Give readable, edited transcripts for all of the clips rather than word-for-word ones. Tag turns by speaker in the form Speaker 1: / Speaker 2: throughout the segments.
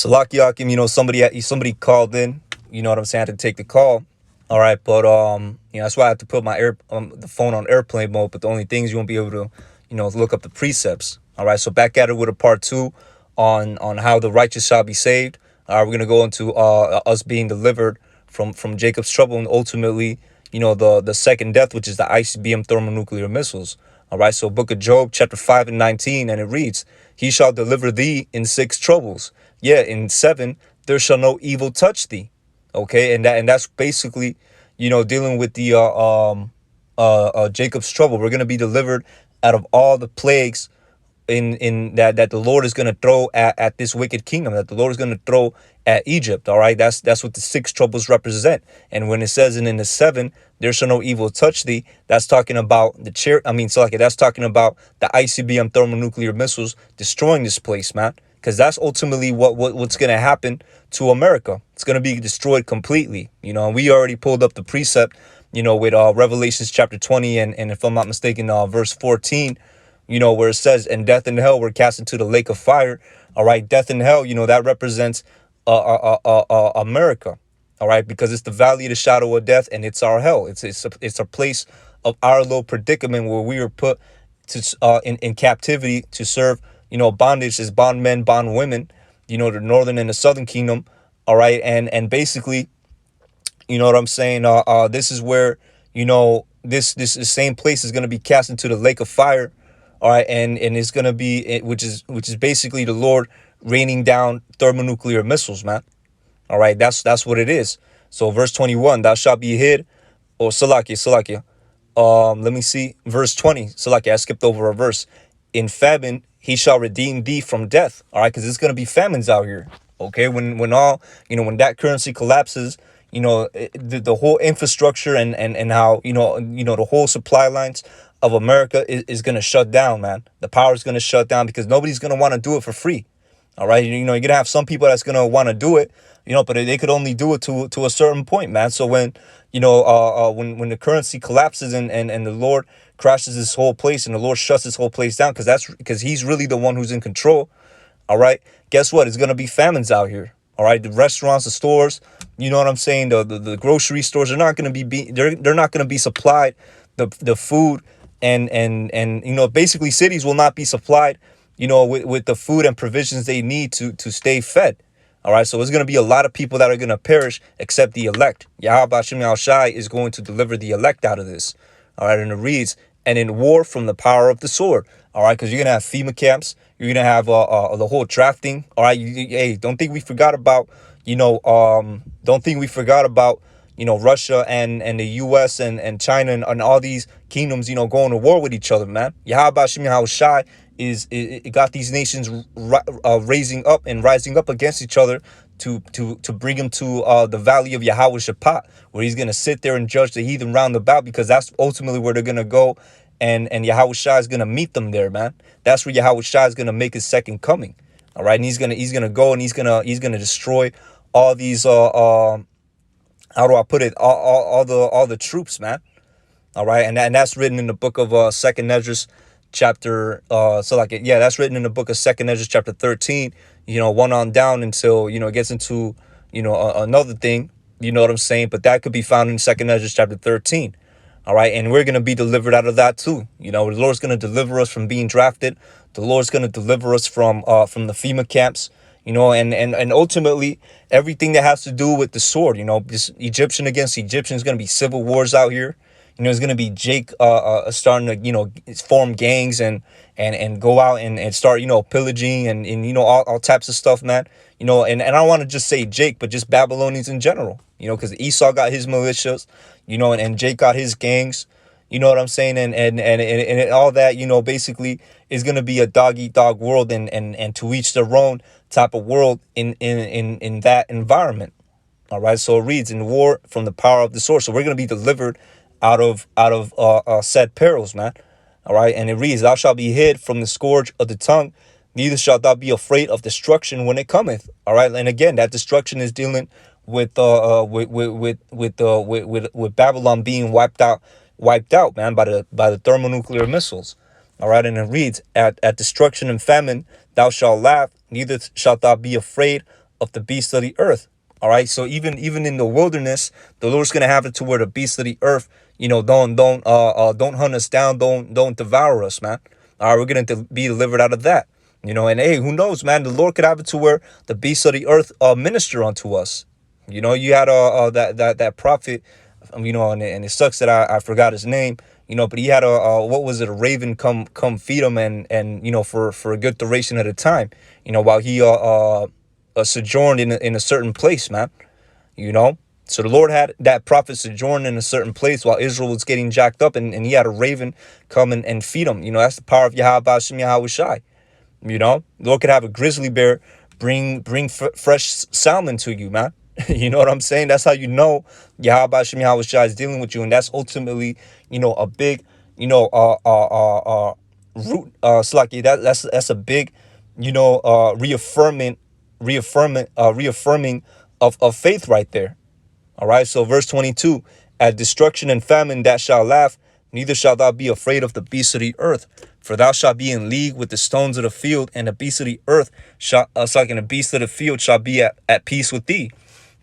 Speaker 1: Salakiakim, somebody called in. You know what I'm saying? I had to take the call. All right, but that's why I have to put my the phone on airplane mode. But the only things you won't be able to, look up the precepts. All right, so back at it with a part two on how the righteous shall be saved. All right, we're gonna go into us being delivered from Jacob's trouble and ultimately, the second death, which is the ICBM thermonuclear missiles. All right, so Book of Job, chapter 5 and 19, and it reads, "He shall deliver thee in six troubles. Yeah, in seven there shall no evil touch thee." Okay, and that's basically, dealing with the Jacob's trouble. We're gonna be delivered out of all the plagues in that the Lord is gonna throw at this wicked kingdom, that the Lord is gonna throw at Egypt. All right, that's what the six troubles represent. And when it says in the seven, there shall no evil touch thee, that's talking about the chair. I mean, so like that's talking about the ICBM thermonuclear missiles destroying this place, man. Because that's ultimately what's gonna happen to America. It's gonna be destroyed completely. And we already pulled up the precept, with Revelations chapter 20 and if I'm not mistaken, verse 14. Where it says, "And death and hell were cast into the lake of fire." All right, death and hell, that represents America. All right, because it's the valley of the shadow of death, and it's our hell. It's a place of our little predicament where we were put to in captivity to serve, bondage as bondmen, bondwomen, the northern and the southern kingdom. All right, and basically, you know what I'm saying. This is where this same place is going to be cast into the lake of fire. All right, and it's gonna be which is basically the Lord raining down thermonuclear missiles, man. All right, that's what it is. So verse 21, thou shalt be hid, or Salakia. Let me see, verse 20. Salakia, I skipped over a verse. In famine he shall redeem thee from death. All right, because it's gonna be famines out here. Okay, when all when that currency collapses, the whole infrastructure and how the whole supply lines of America is going to shut down, man. The power is going to shut down because nobody's going to want to do it for free. All right, you're going to have some people that's going to want to do it, but they could only do it to a certain point, man. So when when the currency collapses and the Lord crashes this whole place and the Lord shuts this whole place down, because he's really the one who's in control. All right, guess what? It's going to be famines out here. All right, the restaurants, the stores, you know what I'm saying? The grocery stores are not going to they're not going to be supplied the food and basically cities will not be supplied, with the food and provisions they need to stay fed. All right, so there's going to be a lot of people that are going to perish except the elect. Yahweh Hashem Yahweh Shai is going to deliver the elect out of this. All right, and it reads, "And in war from the power of the sword." All right, because you're going to have FEMA camps. You're going to have the whole drafting. All right, hey, don't think we forgot about, don't think we forgot about, Russia and the U.S. and China and all these kingdoms, going to war with each other, man. Yahweh Hashem Yahweh Shai it got these nations raising up and rising up against each other to bring them to the valley of Yahweh Shaphat, where he's going to sit there and judge the heathen round about, because that's ultimately where they're going to go, and Yahweh Shai is going to meet them there, man. That's where Yahweh Shai is going to make his second coming. All right, and he's gonna go and he's gonna destroy all these how do I put it, all the troops, man. All right, and that's written in the book of Second Esdras chapter that's written in the book of Second Esdras chapter 13, one on down until it gets into another thing, you know what I'm saying. But that could be found in Second Esdras chapter 13. All right, and we're going to be delivered out of that too. The Lord's going to deliver us from being drafted. The Lord's going to deliver us from the FEMA camps, and ultimately everything that has to do with the sword. This Egyptian against Egyptian is going to be civil wars out here. It's going to be Jake starting to form gangs and go out and start pillaging and all types of stuff, man. And I don't want to just say Jake, but just Babylonians in general. Because Esau got his militias, and Jake got his gangs. You know what I'm saying? And all that, basically is going to be a dog eat dog world and to each their own type of world in that environment. All right. So it reads, "In war from the power of the sword." So we're going to be delivered out of said perils, man. All right. And it reads, "Thou shalt be hid from the scourge of the tongue, neither shalt thou be afraid of destruction when it cometh." All right. And again, that destruction is dealing with Babylon being wiped out, man, by the thermonuclear missiles. All right, and it reads, at destruction and famine thou shalt laugh, neither shalt thou be afraid of the beasts of the earth. All right. So even in the wilderness, the Lord's gonna have it to where the beasts of the earth, don't hunt us down, don't devour us, man. All right, we're gonna be delivered out of that. And hey, who knows, man? The Lord could have it to where the beasts of the earth minister unto us. You had that prophet, and it sucks that I forgot his name, but he had what was it, a raven come feed him, and for a good duration at a time, while he sojourned in a certain place, man. So the Lord had that prophet sojourn in a certain place while Israel was getting jacked up, and he had a raven come and feed him. That's the power of Yahweh Hashem Yahweh Shai. The Lord could have a grizzly bear bring fresh salmon to you, man. You know what I'm saying? That's how Yahweh Hashem Yahweh Shai is dealing with you, and that's ultimately, a big, root, Slaki. That's a big, reaffirming of faith right there. All right. So verse 22, at destruction and famine that shall laugh, neither shalt thou be afraid of the beasts of the earth, for thou shalt be in league with the stones of the field, and the beasts of the earth and the beasts of the field shall be at peace with thee.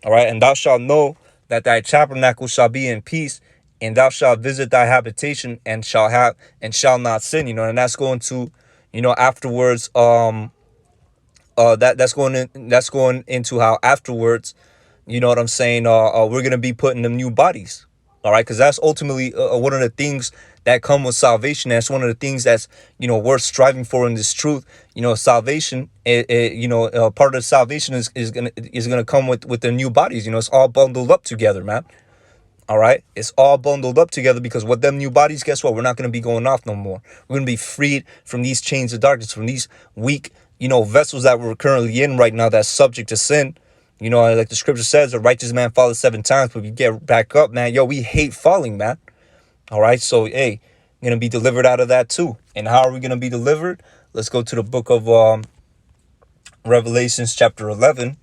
Speaker 1: All right. And thou shalt know that thy tabernacle shall be in peace, and thou shalt visit thy habitation and shall not sin. And that's going to, afterwards, that's going into how afterwards, you know what I'm saying? We're going to be putting them new bodies. All right. Because that's ultimately one of the things that come with salvation. That's one of the things that's, worth striving for in this truth. Salvation, part of salvation is going to come with the new bodies. It's all bundled up together, man. All right. It's all bundled up together, because with them new bodies, guess what? We're not going to be going off no more. We're going to be freed from these chains of darkness, from these weak, vessels that we're currently in right now that's subject to sin. Like the scripture says, a righteous man falls 7 times, but we get back up, man. We hate falling, man. All right. So, hey, going to be delivered out of that too. And how are we going to be delivered? Let's go to the book of Revelations chapter 11.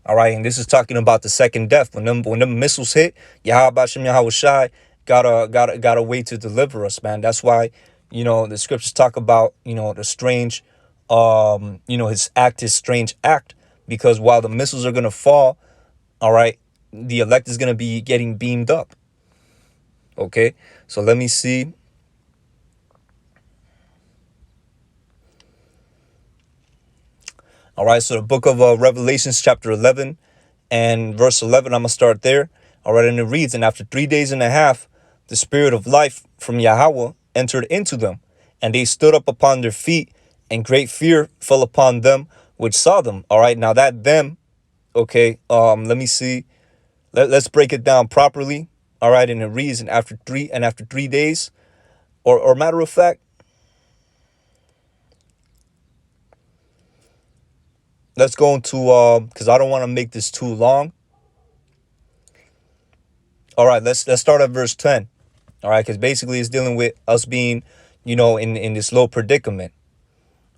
Speaker 1: All right. And this is talking about the second death. When them missiles hit, Yahweh Hashem Yahweh Shai got a way to deliver us, man. That's why, the scriptures talk about, the strange, his strange act. Because while the missiles are going to fall, all right, the elect is going to be getting beamed up. Okay, so let me see. All right, so the book of Revelations chapter 11 and verse 11, I'm going to start there. All right, and it reads, and after 3 days and a half, the spirit of life from Yahweh entered into them, and they stood up upon their feet, and great fear fell upon them which saw them. All right, now that them, okay, let me see. Let's break it down properly. All right, and it reads, and after 3 days, or matter of fact, let's go into because I don't want to make this too long. All right, let's start at verse 10. All right, because basically it's dealing with us being, in this low predicament.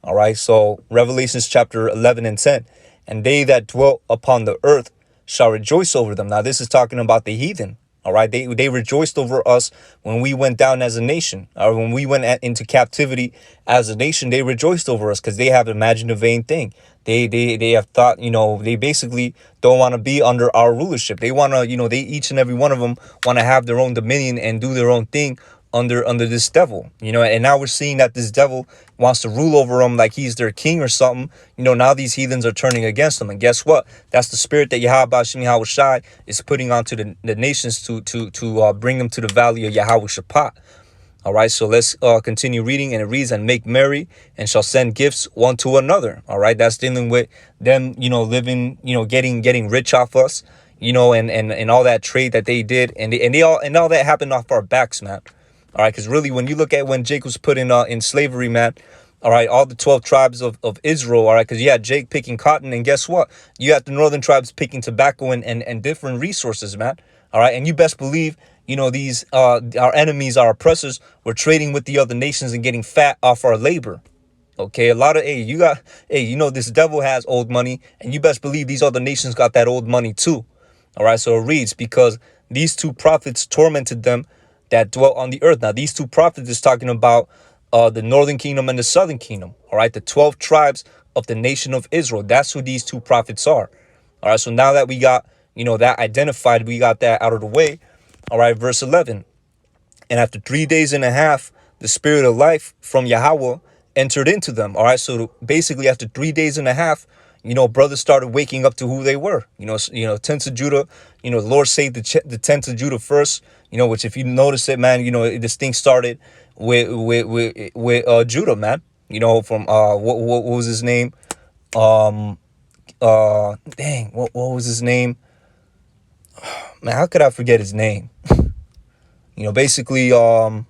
Speaker 1: All right, so Revelations chapter 11 and 10. And they that dwell upon the earth shall rejoice over them. Now, this is talking about the heathen. All right, they rejoiced over us when we went down as a nation, or when we went into captivity as a nation. They rejoiced over us because they have imagined a vain thing. They have thought, they basically don't want to be under our rulership. They want to, they each and every one of them want to have their own dominion and do their own thing under this devil, and now we're seeing that this devil wants to rule over them like he's their king or something. Now these heathens are turning against them, and guess what? That's the spirit that Yahweh Hashem Yahweh Shai is putting onto the nations to bring them to the valley of Yahweh Shaphat. All right, so let's continue reading, and it reads, and make merry and shall send gifts one to another. All right, that's dealing with them, living, getting rich off us, and all that trade that they did, and all that happened off our backs, man. All right, because really, when you look at when Jake was put in slavery, man, all right, all the 12 tribes of Israel, all right, because you had Jake picking cotton, and guess what? You had the northern tribes picking tobacco and different resources, man. All right, and you best believe, these our enemies, our oppressors, were trading with the other nations and getting fat off our labor. Okay, a lot of, this devil has old money, and you best believe these other nations got that old money too. All right, so it reads, because these two prophets tormented them that dwelt on the earth. Now, these two prophets is talking about the northern kingdom and the southern kingdom. All right, the 12 tribes of the nation of Israel. That's who these two prophets are. All right, so now that we got, that identified, we got that out of the way. All right, verse 11. And after 3 days and a half, the spirit of life from Yahweh entered into them. All right, so basically after 3 days and a half, brothers started waking up to who they were. Tents of Judah. The Lord saved the tents of Judah first. Which if you notice it, man, this thing started with Judah, man. From what was his name? What was his name? Man, how could I forget his name? Basically, wow,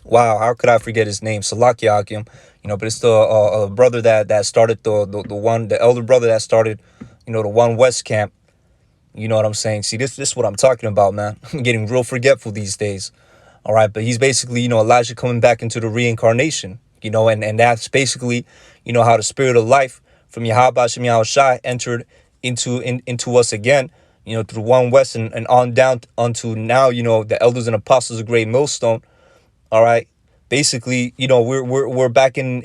Speaker 1: how could I forget his name? Salakiakim, but it's the brother that started the elder brother that started, the One West camp. You know what I'm saying? See, this is what I'm talking about, man. I'm getting real forgetful these days. All right, but he's basically, Elijah coming back into the reincarnation, and that's basically, how the spirit of life from Yahweh Shem Yahushai entered into us again, through One West and on down unto now, the elders and apostles of Great Millstone. All right, basically, we're back in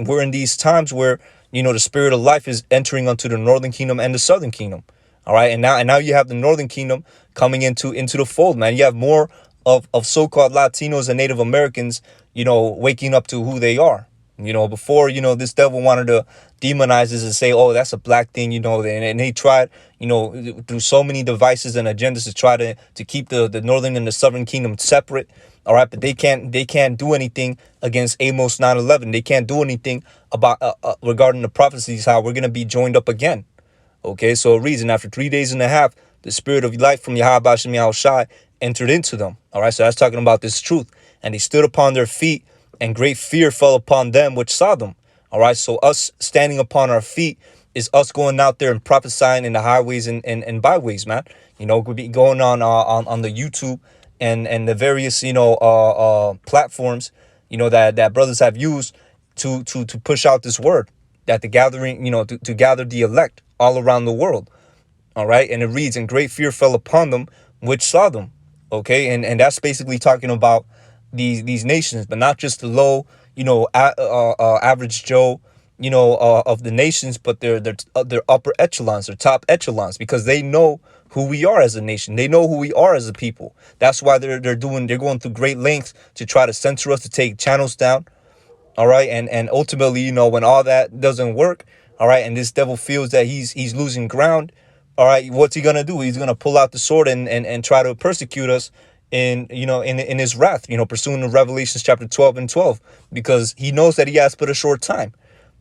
Speaker 1: we're in these times where, the spirit of life is entering onto the northern kingdom and the southern kingdom. All right, and now you have the northern kingdom coming into the fold, man. You have more of so-called Latinos and Native Americans, waking up to who they are. Before, this devil wanted to demonize this and say, oh, that's a black thing, and they tried, through so many devices and agendas to try to keep the northern and the southern kingdom separate. All right, but they can't do anything against Amos 9:11. They can't do anything about regarding the prophecies, how we're going to be joined up again. Okay, so a reason after 3 days and a half, the spirit of life from Yahweh Shem Yahushai entered into them. All right, so that's talking about this truth. And they stood upon their feet, and great fear fell upon them which saw them. All right, so us standing upon our feet is us going out there and prophesying in the highways and byways, man. Could be going on the YouTube and the various platforms that brothers have used to push out this word, that the gathering, to gather the elect all around the world. All right, and it reads, and great fear fell upon them which saw them. Okay, and that's basically talking about these nations, but not just the low, average Joe, of the nations, but their upper echelons, their top echelons, because they know who we are as a nation. They know who we are as a people. That's why they're going through great lengths to try to censor us, to take channels down. All right, and ultimately, when all that doesn't work, all right, and this devil feels that he's losing ground, all right, what's he gonna do? He's gonna pull out the sword and try to persecute us in his wrath, pursuing the Revelations chapter 12 and 12, because he knows that he has but a short time.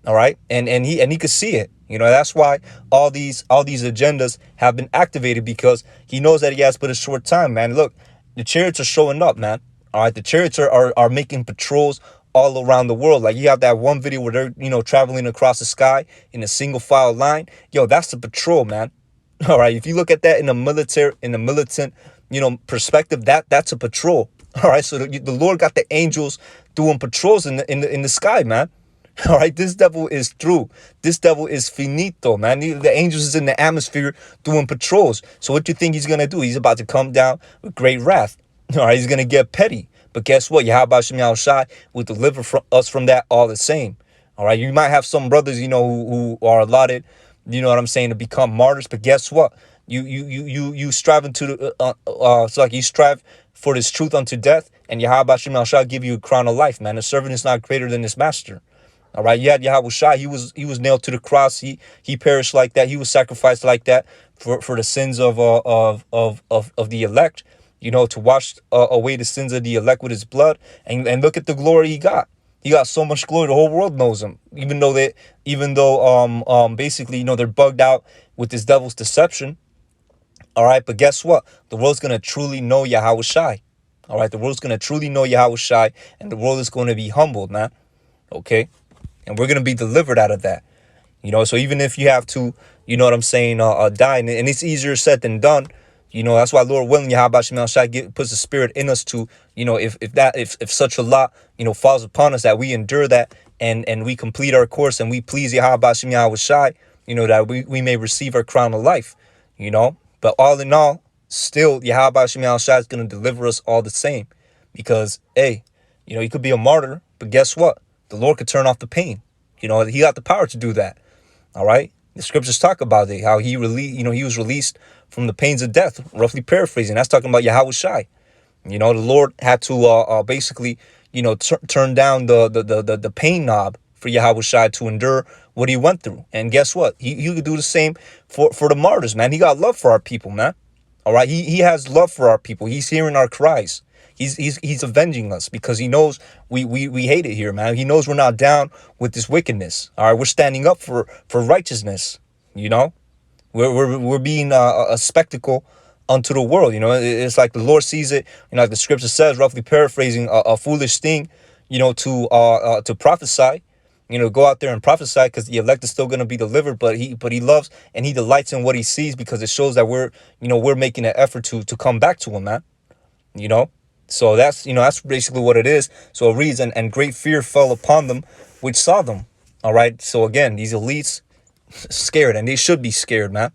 Speaker 1: All right, and he could see it. That's why all these agendas have been activated, because he knows that he has but a short time, man. Look, the chariots are showing up, man. All right, the chariots are making patrols all around the world. Like, you have that one video where they're traveling across the sky in a single file line. Yo, that's the patrol, man. All right, if you look at that in a militant perspective, that's a patrol. All right, so the Lord got the angels doing patrols in the sky, man. All right, this devil is through. This devil is finito, man. The angels is in the atmosphere doing patrols. So what do you think he's gonna do? He's about to come down with great wrath. All right, he's gonna get petty. But guess what? Yahweh Shem Yahushai will deliver us from that all the same. All right, you might have some brothers, who are allotted, what I'm saying, to become martyrs. But guess what? You strive it's like you strive for this truth unto death, and Yahweh Shem Yahushai give you a crown of life, man. The servant is not greater than his master. All right, you had Yahushua. He was nailed to the cross. He perished like that. He was sacrificed like that for the sins of the elect. To wash away the sins of the elect with his blood. And look at the glory he got. He got so much glory. The whole world knows him. Even though basically, they're bugged out with this devil's deception. All right, but guess what? The world's gonna truly know Yahushai. All right, the world's gonna truly know Yahushai, and the world is going to be humbled, man. Okay. And we're going to be delivered out of that. So even if you have to, what I'm saying, die, and it's easier said than done. That's why, Lord willing, Yahweh Shem Yahushai puts the spirit in us to, if such a lot, falls upon us, that we endure that and we complete our course and we please Yahweh Shem Yahushai, that we may receive our crown of life, But all in all, still, Yahweh Shem Yahushai is going to deliver us all the same. Because, hey, you could be a martyr, but guess what? The Lord could turn off the pain. He got the power to do that. All right. The scriptures talk about it, how he released, he was released from the pains of death, roughly paraphrasing. That's talking about Yahweh Shai. The Lord had to basically, turn down the pain knob for Yahweh Shai to endure what he went through. And guess what? He could do the same for the martyrs, man. He got love for our people, man. All right. He has love for our people. He's hearing our cries. He's avenging us because he knows we hate it here, man. He knows we're not down with this wickedness. All right. We're standing up for righteousness. We're being a spectacle unto the world. It's like the Lord sees it, like the scripture says, roughly paraphrasing, a foolish thing, to prophesy, go out there and prophesy, because the elect is still going to be delivered. But he loves and he delights in what he sees, because it shows that we're making an effort to come back to him, man. So that's basically what it is. So it reads, and great fear fell upon them which saw them. All right. So again, these elites scared, and they should be scared, man.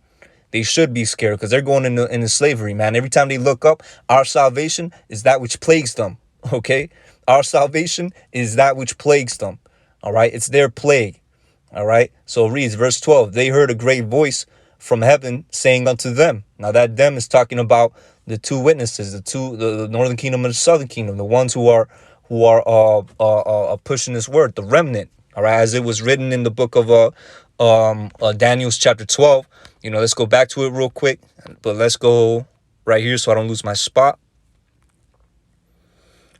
Speaker 1: They should be scared, because they're going into slavery, man. Every time they look up, our salvation is that which plagues them. Okay. Our salvation is that which plagues them. All right. It's their plague. All right. So it reads verse 12. They heard a great voice from heaven saying unto them. Now that them is talking about the two witnesses, the northern kingdom and the southern kingdom, the ones who are pushing this word, the remnant. All right. As it was written in the book of Daniel's chapter 12. Let's go back to it real quick, but let's go right here so I don't lose my spot.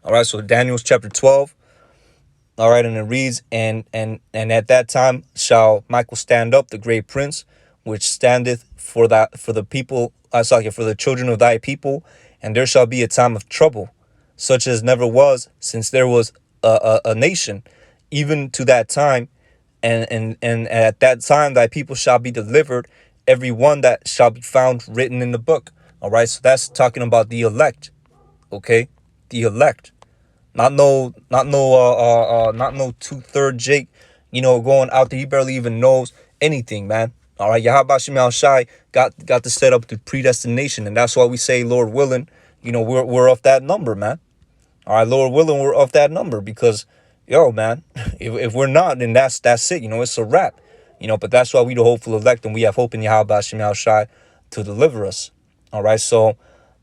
Speaker 1: All right. So Daniel's chapter 12. All right. And it reads, and at that time shall Michael stand up, the great prince, which standeth for the people, for the children of thy people. And there shall be a time of trouble, such as never was since there was a nation, even to that time. And at that time thy people shall be delivered, every one that shall be found written in the book. All right. So that's talking about the elect. Okay. The elect. Not no 2/3 Jake, going out there. He barely even knows anything, man. All right. Yahweh Shem Shai got to set up the predestination. And that's why we say, Lord willing, we're off that number, man. All right. Lord willing, we're off that number, because, man, if we're not, then that's it. It's a wrap. But that's why we the hopeful elect, and we have hope in Yahweh Shem Shai to deliver us. All right. So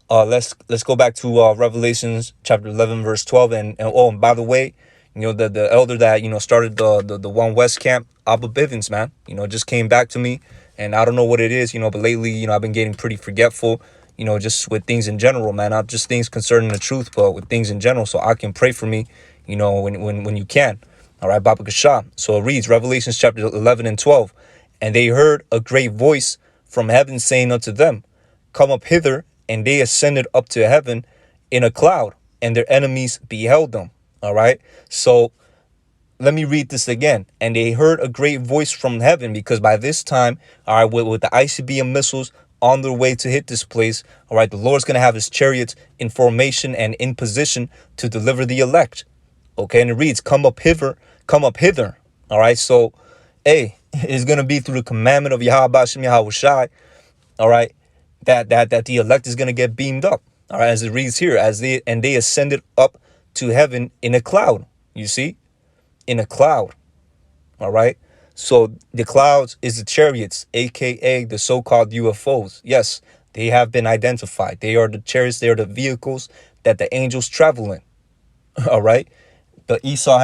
Speaker 1: let's go back to Revelations chapter 11, verse 12. And by the way, the elder that, started the One West camp, Abba Bivens, man, just came back to me, and I don't know what it is, but lately, I've been getting pretty forgetful, just with things in general, man, not just things concerning the truth, but with things in general. So I can pray for me, when you can. All right. Baba Kasha. So it reads Revelations chapter 11 and 12. And they heard a great voice from heaven saying unto them, come up hither. And they ascended up to heaven in a cloud, and their enemies beheld them. All right. So let me read this again. And they heard a great voice from heaven, because by this time, all right, with the ICBM missiles on their way to hit this place, all right, the Lord's going to have his chariots in formation and in position to deliver the elect. Okay. And it reads, come up hither. All right. So, it's going to be through the commandment of Yahweh Shem Yahweh Shai. All right. That the elect is going to get beamed up. All right. As it reads here, they ascended up to heaven in a cloud. You see, in a cloud. All right. So the clouds is the chariots, aka the so-called UFOs. Yes, they have been identified. They are the chariots. They are the vehicles that the angels travel in. All right. But Esau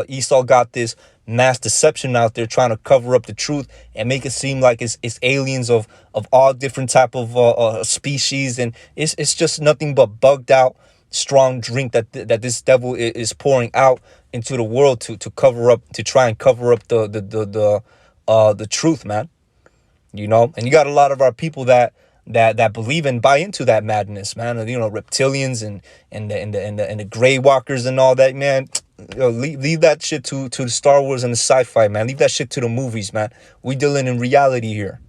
Speaker 1: Esau got this mass deception out there, trying to cover up the truth and make it seem like it's aliens of all different type of species, and it's just nothing but bugged out strong drink that this devil is pouring out into the world to cover up, to try and cover up the truth, man. And you got a lot of our people that believe and buy into that madness, man. Reptilians and the gray walkers and all that, man. Leave that shit to the Star Wars and the sci-fi, man. Leave that shit to the movies, man. We dealing in reality here.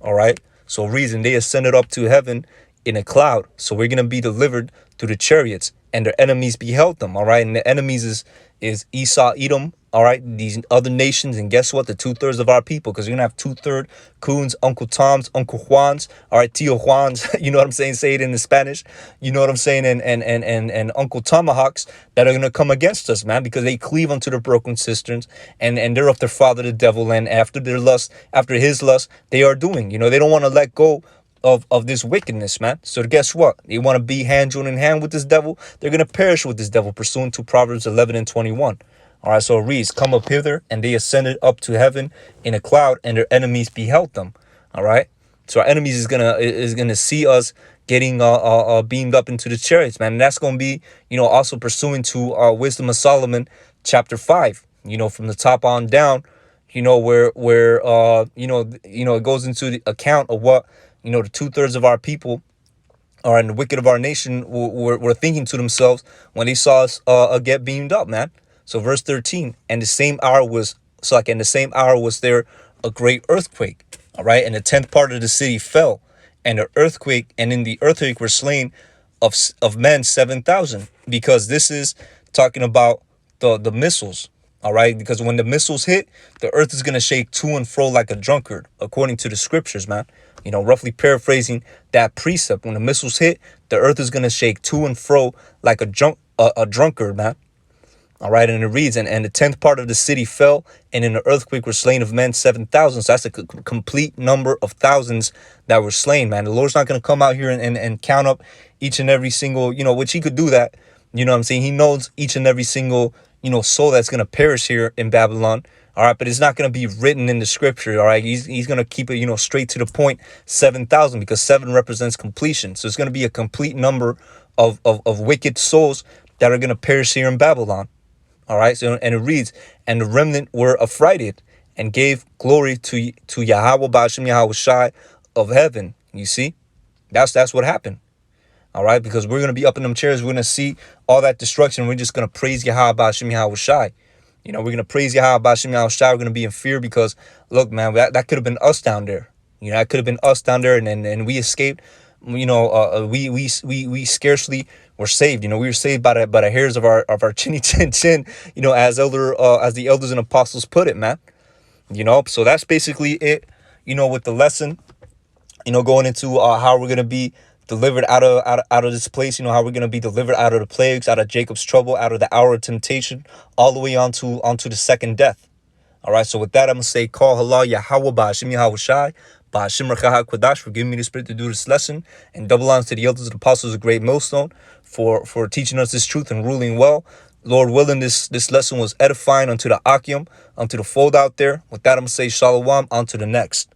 Speaker 1: All right. So reason they ascended up to heaven in a cloud. So we're gonna be delivered through the chariots, and their enemies beheld them. All right. And the enemies is Esau, Edom, all right, these other nations, and guess what? The 2/3 of our people, because you're gonna have 2/3 coons, Uncle Toms, Uncle Juans, all right, Tio Juans, you know what I'm saying? Say it in the Spanish, you know what I'm saying? And Uncle Tomahawks that are gonna come against us, man, because they cleave unto the broken cisterns, and they're of their father the devil, and after their lust, after his lust, they are doing. They don't want to let go of this wickedness, man. So guess what? They want to be hand joined in hand with this devil. They're going to perish with this devil, pursuant to Proverbs 11 and 21. All right, so it reads, come up hither, and they ascended up to heaven in a cloud, and their enemies beheld them. All right, so our enemies is gonna see us getting beamed up into the chariots, man. And that's gonna be, also pursuing to Wisdom of Solomon, chapter 5. From the top on down, where it goes into the account of what the 2/3 of our people and the wicked of our nation were thinking to themselves when they saw us get beamed up, man. So verse 13, and the same hour was there a great earthquake, all right, and the 10th part of the city fell, and in the earthquake were slain of men 7,000, because this is talking about the missiles, all right, because when the missiles hit, the earth is gonna shake to and fro like a drunkard, according to the scriptures, man. Roughly paraphrasing that precept. When the missiles hit, the earth is gonna shake to and fro like a drunkard, man. All right, and it reads, and the 10th part of the city fell, and in the earthquake were slain of men 7,000. So that's a complete number of thousands that were slain, man. The Lord's not going to come out here and count up each and every single, which he could do that. You know what I'm saying? He knows each and every single, soul that's going to perish here in Babylon. All right, but it's not going to be written in the scripture. All right, he's going to keep it, straight to the point, 7,000, because 7 represents completion. So it's going to be a complete number of wicked souls that are going to perish here in Babylon. All right, so and it reads, and the remnant were affrighted and gave glory to Yahweh Ba'ashem Yahweh Shai of heaven. You see, that's what happened. All right, because we're gonna be up in them chairs, we're gonna see all that destruction. We're just gonna praise Yahweh Ba'ashem Yahweh Shai. We're gonna praise Yahweh Ba'ashem Yahweh Shai. We're gonna be in fear because look, man, that could have been us down there. That could have been us down there, and we escaped. We scarcely were saved. We were saved by the hairs of our chinny chin chin. As the elders and apostles put it, man. So that's basically it. With the lesson. Going into how we're gonna be delivered out of this place. How we're gonna be delivered out of the plagues, out of Jacob's trouble, out of the hour of temptation, all the way onto the second death. All right. So with that, I'm gonna say, call halal Yahweh Ba'ashem Yahweh Shai. Ba'ashem Rechah HaKodash for giving me the spirit to do this lesson, and double honors to the elders and apostles, a great millstone, for teaching us this truth and ruling well. Lord willing, this lesson was edifying unto the Akim, unto the fold out there. With that, I'm going to say shalom, on to the next.